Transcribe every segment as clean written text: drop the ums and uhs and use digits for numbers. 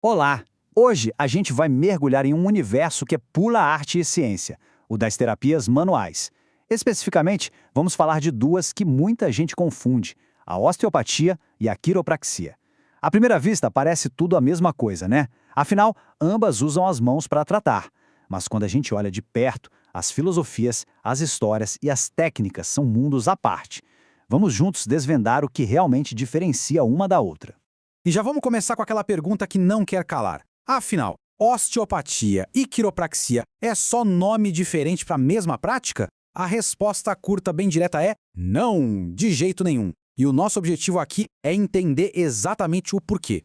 Olá! Hoje a gente vai mergulhar em um universo que é pura arte e ciência, o das terapias manuais. Especificamente, vamos falar de duas que muita gente confunde, a osteopatia e a quiropraxia. À primeira vista, parece tudo a mesma coisa, né? Afinal, ambas usam as mãos para tratar. Mas quando a gente olha de perto, as filosofias, as histórias e as técnicas são mundos à parte. Vamos juntos desvendar o que realmente diferencia uma da outra. E já vamos começar com aquela pergunta que não quer calar. Afinal, osteopatia e quiropraxia é só nome diferente para a mesma prática? A resposta curta bem direta é não, de jeito nenhum. E o nosso objetivo aqui é entender exatamente o porquê.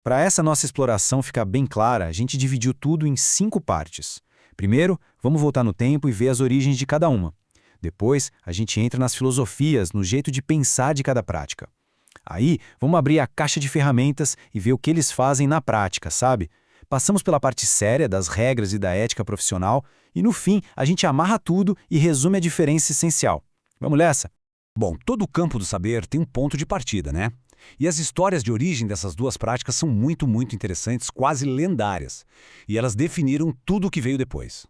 Para essa nossa exploração ficar bem clara, a gente dividiu tudo em 5 partes. Primeiro, vamos voltar no tempo e ver as origens de cada uma. Depois, a gente entra nas filosofias, no jeito de pensar de cada prática. Aí, vamos abrir a caixa de ferramentas e ver o que eles fazem na prática, sabe? Passamos pela parte séria das regras e da ética profissional e, no fim, a gente amarra tudo e resume a diferença essencial. Vamos nessa? Bom, todo o campo do saber tem um ponto de partida, né? E as histórias de origem dessas duas práticas são muito interessantes, quase lendárias. E elas definiram tudo o que veio depois.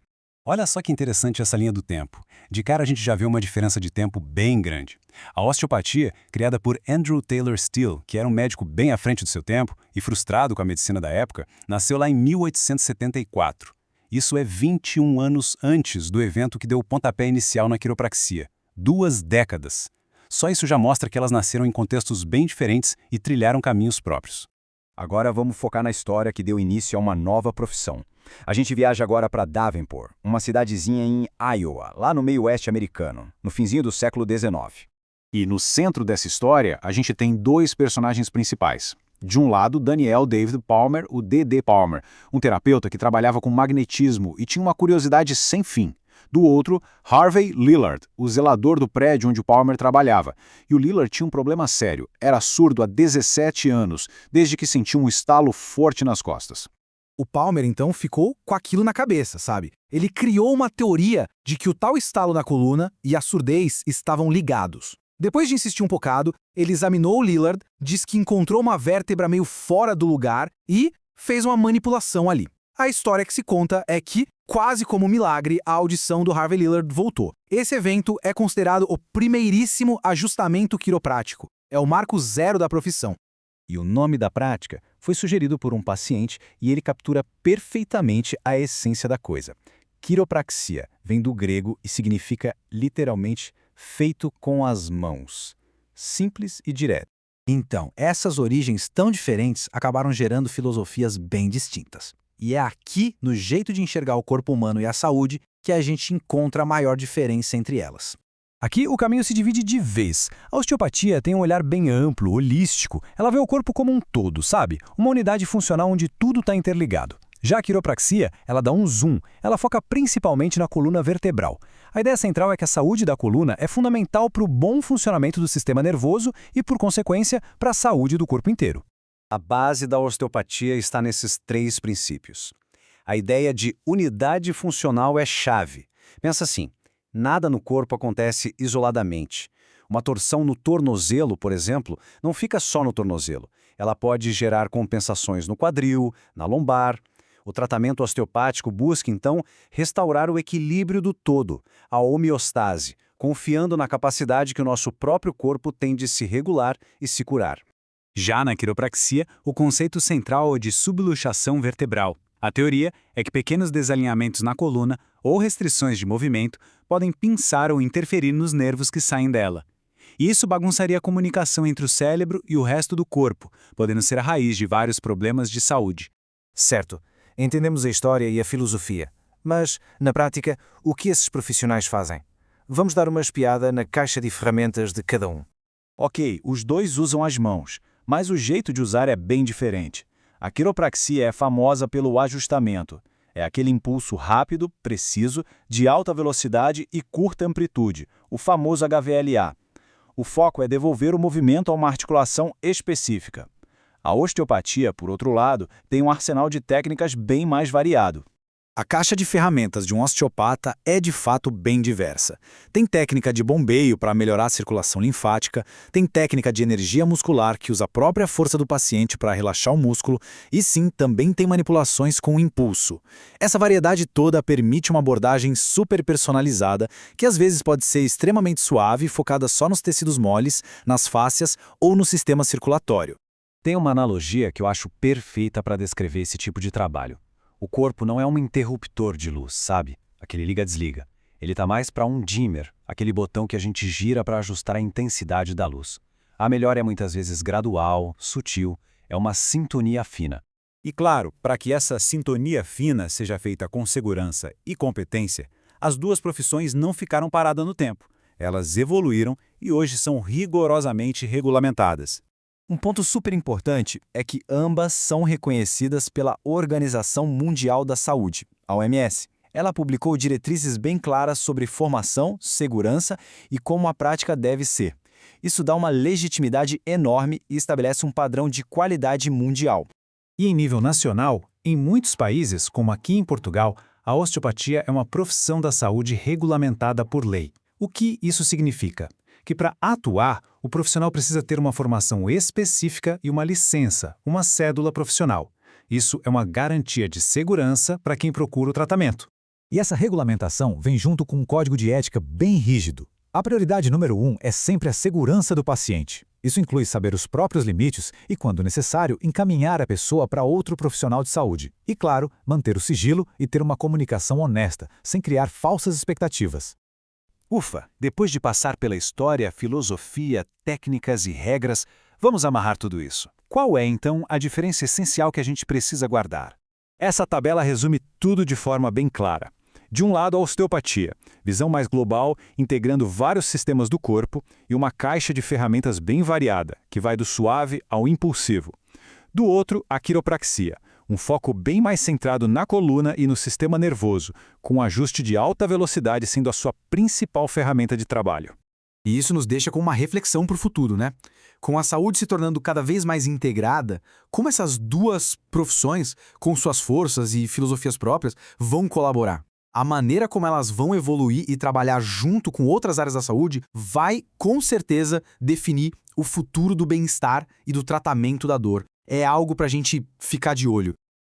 Olha só que interessante essa linha do tempo. De cara a gente já vê uma diferença de tempo bem grande. A osteopatia, criada por Andrew Taylor Still, que era um médico bem à frente do seu tempo e frustrado com a medicina da época, nasceu lá em 1874. Isso é 21 anos antes do evento que deu o pontapé inicial na quiropraxia. 2 décadas. Só isso já mostra que elas nasceram em contextos bem diferentes e trilharam caminhos próprios. Agora vamos focar na história que deu início a uma nova profissão. A gente viaja agora para Davenport, uma cidadezinha em Iowa, lá no meio oeste americano, no finzinho do século XIX. E no centro dessa história, a gente tem 2 personagens principais. De um lado, Daniel David Palmer, o D.D. Palmer, um terapeuta que trabalhava com magnetismo e tinha uma curiosidade sem fim. Do outro, Harvey Lillard, o zelador do prédio onde o Palmer trabalhava. E o Lillard tinha um problema sério, era surdo há 17 anos, desde que sentia um estalo forte nas costas. O Palmer, então, ficou com aquilo na cabeça, sabe? Ele criou uma teoria de que o tal estalo na coluna e a surdez estavam ligados. Depois de insistir um bocado, ele examinou o Lillard, disse que encontrou uma vértebra meio fora do lugar e fez uma manipulação ali. A história que se conta é que, quase como um milagre, a audição do Harvey Lillard voltou. Esse evento é considerado o primeiríssimo ajustamento quiroprático. É o marco zero da profissão. E o nome da prática foi sugerido por um paciente e ele captura perfeitamente a essência da coisa. Quiropraxia vem do grego e significa, literalmente, feito com as mãos. Simples e direto. Então, essas origens tão diferentes acabaram gerando filosofias bem distintas. E é aqui, no jeito de enxergar o corpo humano e a saúde, que a gente encontra a maior diferença entre elas. Aqui o caminho se divide de vez. A osteopatia tem um olhar bem amplo, holístico. Ela vê o corpo como um todo, sabe? Uma unidade funcional onde tudo está interligado. Já a quiropraxia, ela dá um zoom. Ela foca principalmente na coluna vertebral. A ideia central é que a saúde da coluna é fundamental para o bom funcionamento do sistema nervoso e, por consequência, para a saúde do corpo inteiro. A base da osteopatia está nesses 3 princípios. A ideia de unidade funcional é chave. Pensa assim, nada no corpo acontece isoladamente. Uma torção no tornozelo, por exemplo, não fica só no tornozelo. Ela pode gerar compensações no quadril, na lombar. O tratamento osteopático busca, então, restaurar o equilíbrio do todo, a homeostase, confiando na capacidade que o nosso próprio corpo tem de se regular e se curar. Já na quiropraxia, o conceito central é de subluxação vertebral. A teoria é que pequenos desalinhamentos na coluna ou restrições de movimento podem pinçar ou interferir nos nervos que saem dela. Isso bagunçaria a comunicação entre o cérebro e o resto do corpo, podendo ser a raiz de vários problemas de saúde. Certo, entendemos a história e a filosofia. Mas, na prática, o que esses profissionais fazem? Vamos dar uma espiada na caixa de ferramentas de cada um. Ok, os 2 usam as mãos, mas o jeito de usar é bem diferente. A quiropraxia é famosa pelo ajustamento. É aquele impulso rápido, preciso, de alta velocidade e curta amplitude, o famoso HVLA. O foco é devolver o movimento a uma articulação específica. A osteopatia, por outro lado, tem um arsenal de técnicas bem mais variado. A caixa de ferramentas de um osteopata é de fato bem diversa. Tem técnica de bombeio para melhorar a circulação linfática, tem técnica de energia muscular que usa a própria força do paciente para relaxar o músculo e sim, também tem manipulações com impulso. Essa variedade toda permite uma abordagem super personalizada que às vezes pode ser extremamente suave, focada só nos tecidos moles, nas fáscias ou no sistema circulatório. Tem uma analogia que eu acho perfeita para descrever esse tipo de trabalho. O corpo não é um interruptor de luz, sabe? Aquele liga-desliga. Ele tá mais para um dimmer, aquele botão que a gente gira para ajustar a intensidade da luz. A melhora é muitas vezes gradual, sutil, é uma sintonia fina. E claro, para que essa sintonia fina seja feita com segurança e competência, as duas profissões não ficaram paradas no tempo. Elas evoluíram e hoje são rigorosamente regulamentadas. Um ponto super importante é que ambas são reconhecidas pela Organização Mundial da Saúde, a OMS. Ela publicou diretrizes bem claras sobre formação, segurança e como a prática deve ser. Isso dá uma legitimidade enorme e estabelece um padrão de qualidade mundial. E em nível nacional, em muitos países, como aqui em Portugal, a osteopatia é uma profissão da saúde regulamentada por lei. O que isso significa? Que para atuar, o profissional precisa ter uma formação específica e uma licença, uma cédula profissional. Isso é uma garantia de segurança para quem procura o tratamento. E essa regulamentação vem junto com um código de ética bem rígido. A prioridade número 1 é sempre a segurança do paciente. Isso inclui saber os próprios limites e, quando necessário, encaminhar a pessoa para outro profissional de saúde. E, claro, manter o sigilo e ter uma comunicação honesta, sem criar falsas expectativas. Ufa, depois de passar pela história, filosofia, técnicas e regras, vamos amarrar tudo isso. Qual é, então, a diferença essencial que a gente precisa guardar? Essa tabela resume tudo de forma bem clara. De um lado, a osteopatia, visão mais global, integrando vários sistemas do corpo e uma caixa de ferramentas bem variada, que vai do suave ao impulsivo. Do outro, a quiropraxia, um foco bem mais centrado na coluna e no sistema nervoso, com um ajuste de alta velocidade sendo a sua principal ferramenta de trabalho. E isso nos deixa com uma reflexão para o futuro, né? Com a saúde se tornando cada vez mais integrada, como essas duas profissões, com suas forças e filosofias próprias, vão colaborar? A maneira como elas vão evoluir e trabalhar junto com outras áreas da saúde vai, com certeza, definir o futuro do bem-estar e do tratamento da dor. É algo para a gente ficar de olho.